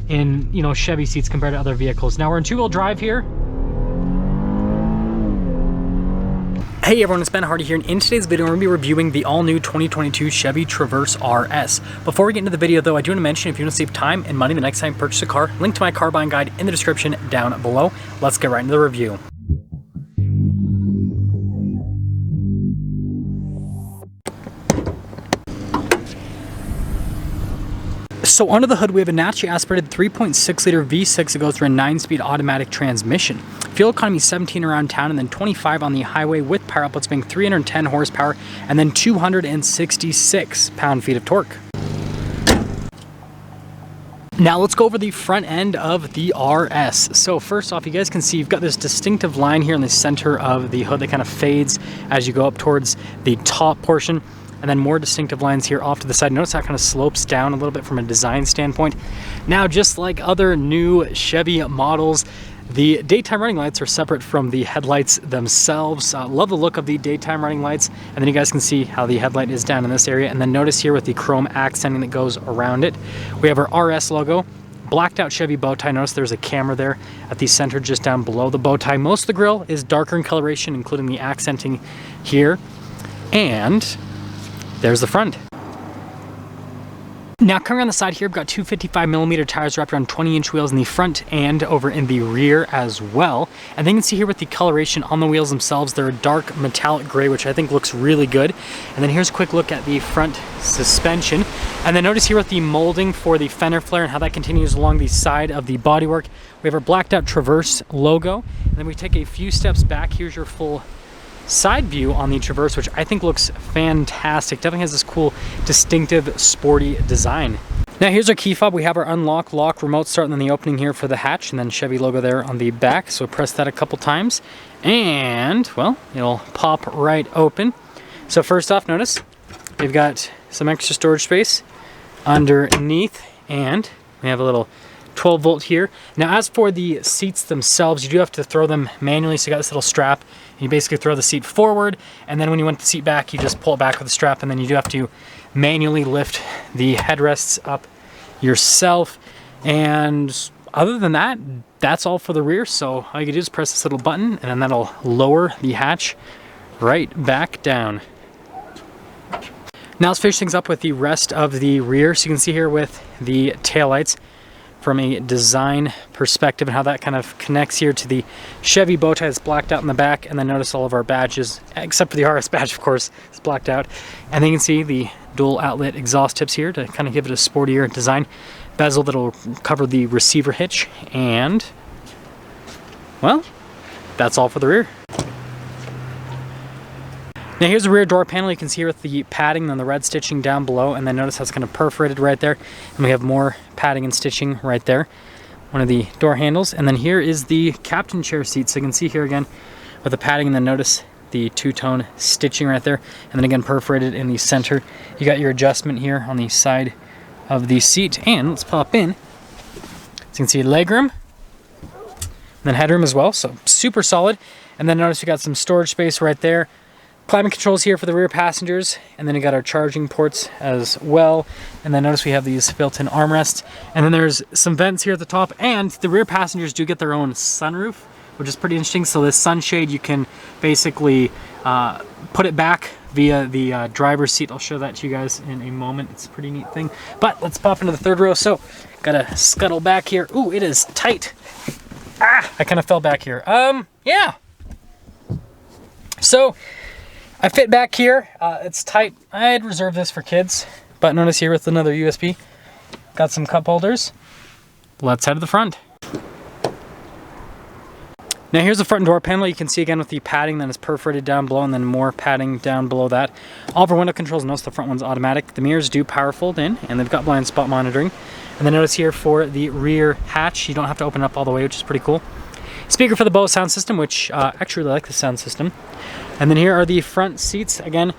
in, you know, Chevy seats compared to other vehicles. Now we're in two-wheel drive here. Hey everyone, it's Ben Hardy here, and in today's video we're going to be reviewing the all-new 2022 Chevy Traverse RS. Before we get into the video though, I do want to mention if you want to save time and money the next time you purchase a car, link to my car buying guide in the description down below. Let's get right into the review. So under the hood, we have a naturally aspirated 3.6 liter V6 that goes through a 9-speed automatic transmission. Fuel economy 17 around town and then 25 on the highway, with power outputs being 310 horsepower and then 266 pound-feet of torque. Now let's go over the front end of the RS. So first off, you guys can see you've got this distinctive line here in the center of the hood that kind of fades as you go up towards the top portion. And then more distinctive lines here off to the side. Notice how it kind of slopes down a little bit from a design standpoint. Now, just like other new Chevy models, the daytime running lights are separate from the headlights themselves. Love the look of the daytime running lights. And then you guys can see how the headlight is down in this area. And then notice here with the chrome accenting that goes around it, we have our RS logo. Blacked out Chevy bow tie. Notice there's a camera there at the center just down below the bow tie. Most of the grille is darker in coloration, including the accenting here. And there's the front. Now coming around the side here, we've got two 55mm tires wrapped around 20-inch wheels in the front and over in the rear as well. And then you can see here with the coloration on the wheels themselves, they're a dark metallic gray, which I think looks really good. And then here's a quick look at the front suspension. And then notice here with the molding for the fender flare and how that continues along the side of the bodywork. We have our blacked out Traverse logo. And then we take a few steps back. Here's your full side view on the Traverse, which I think looks fantastic. Definitely has this cool, distinctive, sporty design. Now here's our key fob. We have our unlock, lock, remote start, and then the opening here for the hatch, and then Chevy logo there on the back. So press that a couple times, and well, it'll pop right open. So first off, notice we've got some extra storage space underneath, and we have a little 12-volt here. Now as for the seats themselves, you do have to throw them manually. So you got this little strap, and you basically throw the seat forward, and then when you want the seat back, you just pull it back with the strap, and then you do have to manually lift the headrests up yourself. And other than that, that's all for the rear. So all you can do is press this little button, and then that'll lower the hatch right back down. Now let's finish things up with the rest of the rear. So you can see here with the taillights, from a design perspective, and how that kind of connects here to the Chevy bow tie that's blacked out in the back. And then notice all of our badges, except for the RS badge, of course, is blacked out. And then you can see the dual outlet exhaust tips here to kind of give it a sportier design. Bezel that'll cover the receiver hitch. And, well, that's all for the rear. Now here's the rear door panel. You can see here with the padding and the red stitching down below, and then notice how it's kind of perforated right there. And we have more padding and stitching right there. One of the door handles. And then here is the captain chair seat. So you can see here again with the padding, and then notice the two-tone stitching right there. And then again perforated in the center. You got your adjustment here on the side of the seat. And let's pop in. So you can see legroom, and then headroom as well. So super solid. And then notice we got some storage space right there. Climate controls here for the rear passengers, and then you got our charging ports as well. And then notice we have these built-in armrests, and then there's some vents here at the top, and the rear passengers do get their own sunroof, which is pretty interesting. So this sunshade, you can basically put it back via the driver's seat. I'll show that to you guys in a moment. It's a pretty neat thing. But let's pop into the third row. So gotta scuttle back here. Ooh, it is tight. Ah, I kind of fell back here. Yeah. So I fit back here. It's tight. I'd reserve this for kids, but notice here with another USB, got some cup holders. Let's head to the front. Now here's the front door panel. You can see again with the padding that is perforated down below, and then more padding down below that. All of our window controls, notice the front one's automatic. The mirrors do power fold in, and they've got blind spot monitoring. And then notice here for the rear hatch, you don't have to open it up all the way, which is pretty cool. Speaker for the Bose sound system, which I actually really like the sound system. And then here are the front seats. Again,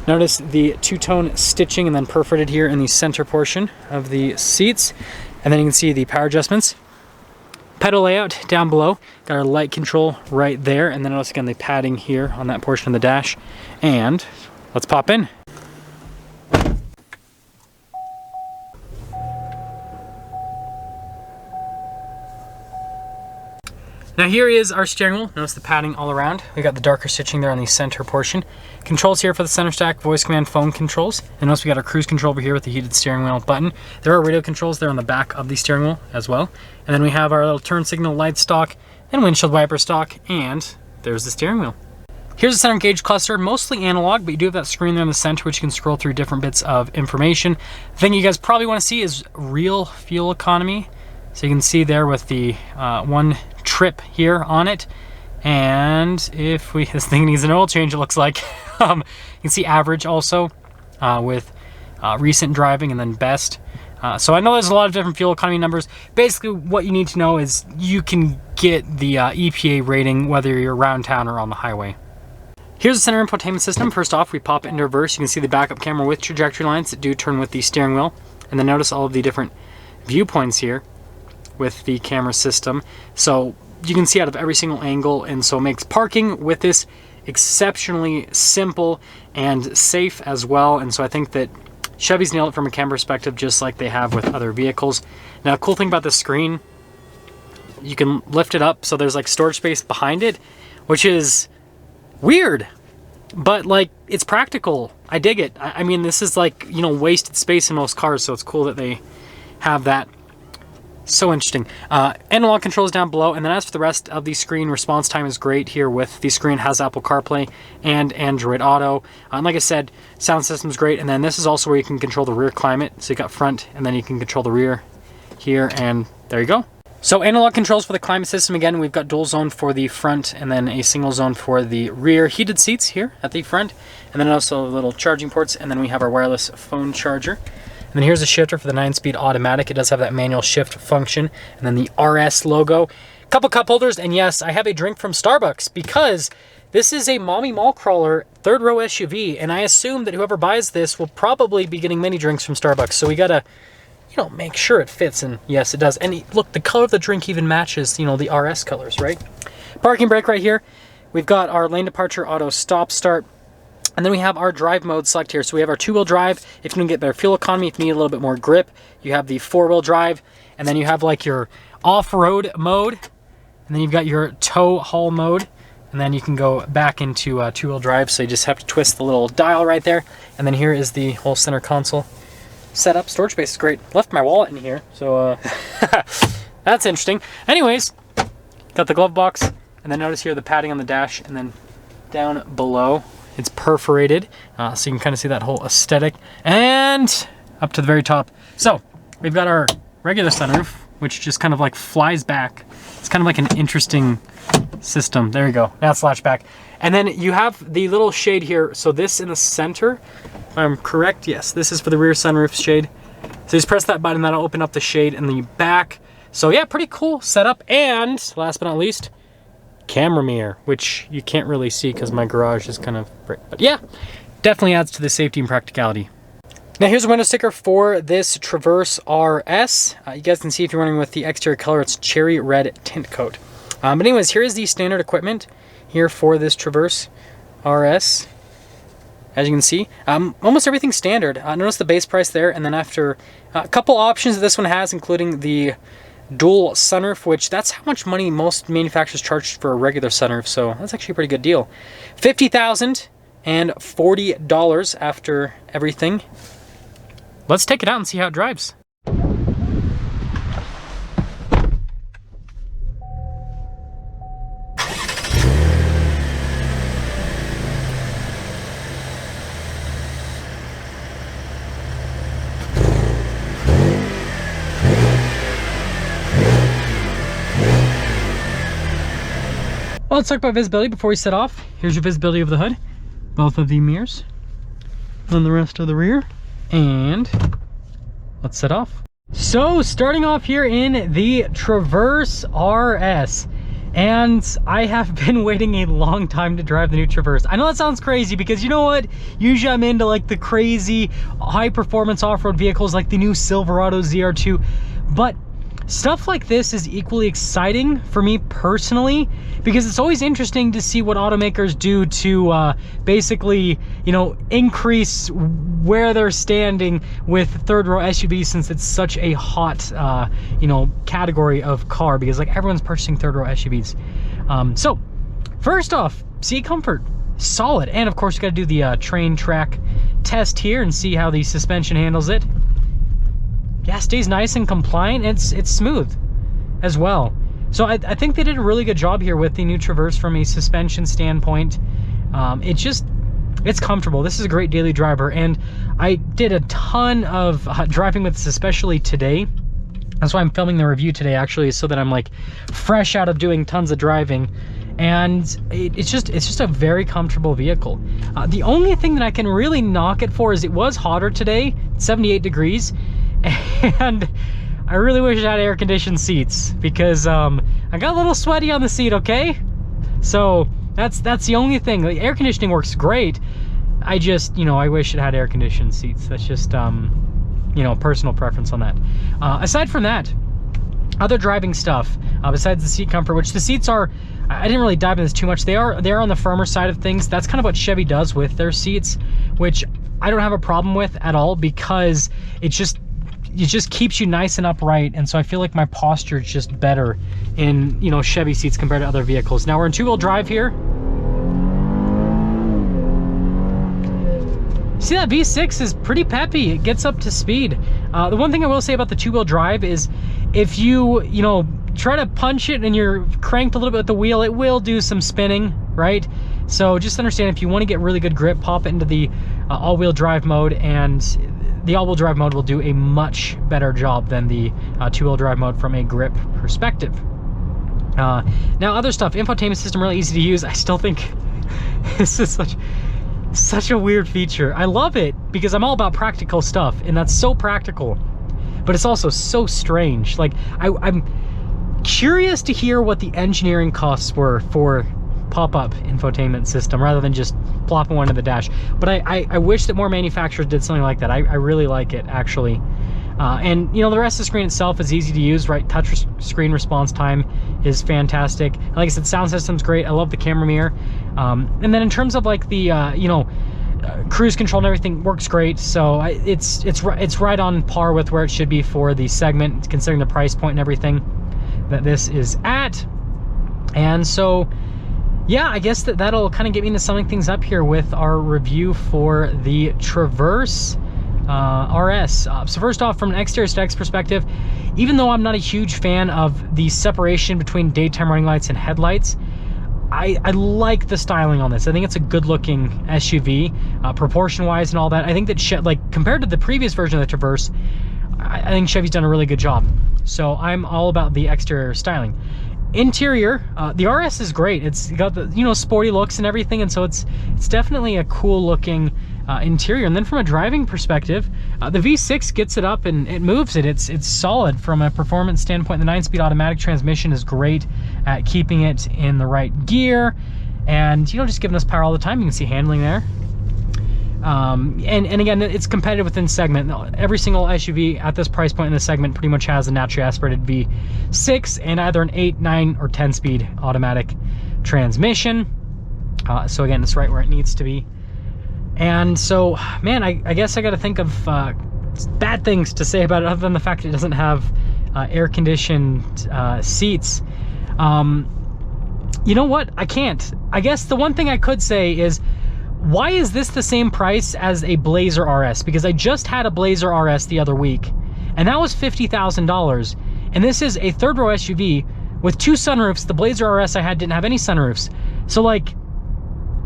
notice the two-tone stitching and then perforated here in the center portion of the seats. And then you can see the power adjustments. Pedal layout down below. Got our light control right there. And then notice again the padding here on that portion of the dash. And let's pop in. Now here is our steering wheel. Notice the padding all around. We got the darker stitching there on the center portion. Controls here for the center stack, voice command, phone controls. And notice we got our cruise control over here with the heated steering wheel button. There are radio controls there on the back of the steering wheel as well. And then we have our little turn signal light stock and windshield wiper stock, and there's the steering wheel. Here's the center gauge cluster, mostly analog, but you do have that screen there in the center which you can scroll through different bits of information. The thing you guys probably want to see is real fuel economy. So you can see there with the one trip here on it. And if this thing needs an oil change, it looks like. You can see average also with recent driving and then best. So I know there's a lot of different fuel economy numbers. Basically what you need to know is you can get the EPA rating whether you're around town or on the highway. Here's the center infotainment system. First off, we pop it into reverse. You can see the backup camera with trajectory lines that do turn with the steering wheel. And then notice all of the different viewpoints here with the camera system. So you can see out of every single angle, and so it makes parking with this exceptionally simple and safe as well. And so I think that Chevy's nailed it from a camera perspective, just like they have with other vehicles. Now, cool thing about the screen, you can lift it up so there's like storage space behind it, which is weird, but like it's practical. I dig it. I mean, this is like, you know, wasted space in most cars, so it's cool that they have that. So interesting. Analog controls down below, and then as for the rest of the screen, response time is great here with the screen. Has Apple CarPlay and Android Auto. And like I said, sound system's great. And then this is also where you can control the rear climate. So you got front, and then you can control the rear here, and there you go. So analog controls for the climate system. Again, we've got dual zone for the front and then a single zone for the rear. Heated seats here at the front, and then also little charging ports, and then we have our wireless phone charger. And then here's a shifter for the 9-speed automatic. It does have that manual shift function. And then the RS logo. Couple cup holders, and yes, I have a drink from Starbucks because this is a Mommy Mall Crawler third row SUV, and I assume that whoever buys this will probably be getting many drinks from Starbucks. So we gotta, you know, make sure it fits, and yes, it does. And look, the color of the drink even matches, you know, the RS colors, right? Parking brake right here. We've got our lane departure auto stop start. And then we have our drive mode select here. So we have our 2-wheel drive. If you can get better fuel economy, if you need a little bit more grip, you have the 4-wheel drive. And then you have like your off-road mode. And then you've got your tow haul mode. And then you can go back into 2-wheel drive. So you just have to twist the little dial right there. And then here is the whole center console setup. Storage space is great. Left my wallet in here. So that's interesting. Anyways, got the glove box. And then notice here the padding on the dash. And then down below, it's perforated, so you can kind of see that whole aesthetic. And up to the very top. So we've got our regular sunroof, which just kind of like flies back. It's kind of like an interesting system. There you go. Now it's latched back. And then you have the little shade here. So this in the center, if I'm correct, yes, this is for the rear sunroof shade. So just press that button, that'll open up the shade in the back. So yeah, pretty cool setup. And last but not least, camera mirror, which you can't really see because my garage is kind of brick. But yeah, definitely adds to the safety and practicality. Now here's a window sticker for this Traverse RS. You guys can see if you're running with the exterior color, it's cherry red tint coat. But anyways, here is the standard equipment here for this Traverse RS. As you can see, almost everything's standard. Notice the base price there, and then after a couple options that this one has, including the dual sunroof, which that's how much money most manufacturers charge for a regular sunroof, so that's actually a pretty good deal. $50,040 after everything. Let's take it out and see how it drives. Well, let's talk about visibility before we set off. Here's your visibility of the hood, both of the mirrors, and the rest of the rear, and let's set off. So starting off here in the Traverse RS, and I have been waiting a long time to drive the new Traverse. I know that sounds crazy because you know what? Usually I'm into like the crazy high performance off-road vehicles like the new Silverado ZR2, but stuff like this is equally exciting for me personally, because it's always interesting to see what automakers do to basically, you know, increase where they're standing with third row SUVs, since it's such a hot, you know, category of car, because like everyone's purchasing third row SUVs. So first off, seat comfort, solid. And of course, you got to do the train track test here and see how the suspension handles it. Yeah, stays nice and compliant. It's smooth as well. So I think they did a really good job here with the new Traverse from a suspension standpoint. It's comfortable. This is a great daily driver, and I did a ton of driving with this, especially today. That's why I'm filming the review today, actually, so that I'm like fresh out of doing tons of driving. And it's just a very comfortable vehicle. The only thing that I can really knock it for is it was hotter today, 78 degrees. And I really wish it had air-conditioned seats, because I got a little sweaty on the seat, okay? So that's the only thing. The air conditioning works great. I just, you know, I wish it had air-conditioned seats. That's just, you know, personal preference on that. Aside from that, other driving stuff, besides the seat comfort, which the seats are, I didn't really dive into this too much. They are on the firmer side of things. That's kind of what Chevy does with their seats, which I don't have a problem with at all, because it just keeps you nice and upright, and so I feel like my posture is just better in, you know, Chevy seats compared to other vehicles. Now we're in two-wheel drive here. See, that V6 is pretty peppy. It gets up to speed. The one thing I will say about the two-wheel drive is if you know, try to punch it and you're cranked a little bit at the wheel, it will do some spinning, right? So just understand, if you want to get really good grip, pop it into the all-wheel drive mode, and the all-wheel drive mode will do a much better job than the two-wheel drive mode from a grip perspective. Now, other stuff, infotainment system, really easy to use. I still think this is such a weird feature. I love it because I'm all about practical stuff, and that's so practical, but it's also so strange. Like, I'm curious to hear what the engineering costs were for pop-up infotainment system rather than just plopping one in the dash. But I wish that more manufacturers did something like that. I really like it, actually. And you know, the rest of the screen itself is easy to use, right? Touch screen response time is fantastic. Like I said, sound system's great. I love the camera mirror. And then in terms of like the you know, cruise control and everything works great. So it's right on par with where it should be for the segment, considering the price point and everything that this is at. And so yeah, I guess that'll kind of get me into summing things up here with our review for the Traverse RS. So first off, from an exterior aesthetics perspective, even though I'm not a huge fan of the separation between daytime running lights and headlights, I like the styling on this. I think it's a good looking SUV, proportion wise and all that. I think that like compared to the previous version of the Traverse, I think Chevy's done a really good job. So I'm all about the exterior styling. Interior, the RS is great. It's got the, you know, sporty looks and everything, and so it's definitely a cool looking interior. And then from a driving perspective, the V6 gets it up and it moves it. It's solid from a performance standpoint. The 9-speed automatic transmission is great at keeping it in the right gear, and you know, just giving us power all the time. You can see handling there. And again, it's competitive within segment. Every single SUV at this price point in the segment pretty much has a naturally aspirated V6 and either an 8, 9, or 10-speed automatic transmission. So again, it's right where it needs to be. And so, man, I guess I got to think of bad things to say about it, other than the fact that it doesn't have air-conditioned seats. You know what? I can't. I guess the one thing I could say is, why is this the same price as a Blazer RS? Because I just had a Blazer RS the other week, and that was $50,000. And this is a third row SUV with 2 sunroofs. The Blazer RS I had didn't have any sunroofs. So like,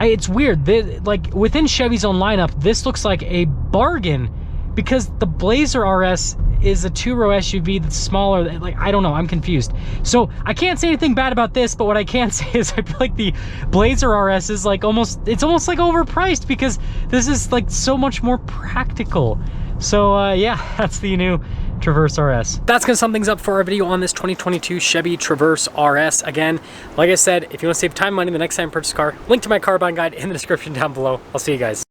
it's weird. Like within Chevy's own lineup, this looks like a bargain, because the Blazer RS is a 2-row SUV that's smaller. Like, I don't know, I'm confused. So I can't say anything bad about this, but what I can say is I feel like the Blazer RS is like almost like overpriced, because this is like so much more practical. So yeah, that's the new Traverse RS. That's gonna sum things up for our video on this 2022 Chevy Traverse RS. Again, like I said, if you want to save time and money the next time you purchase a car, link to my car buying guide in the description down below. I'll see you guys.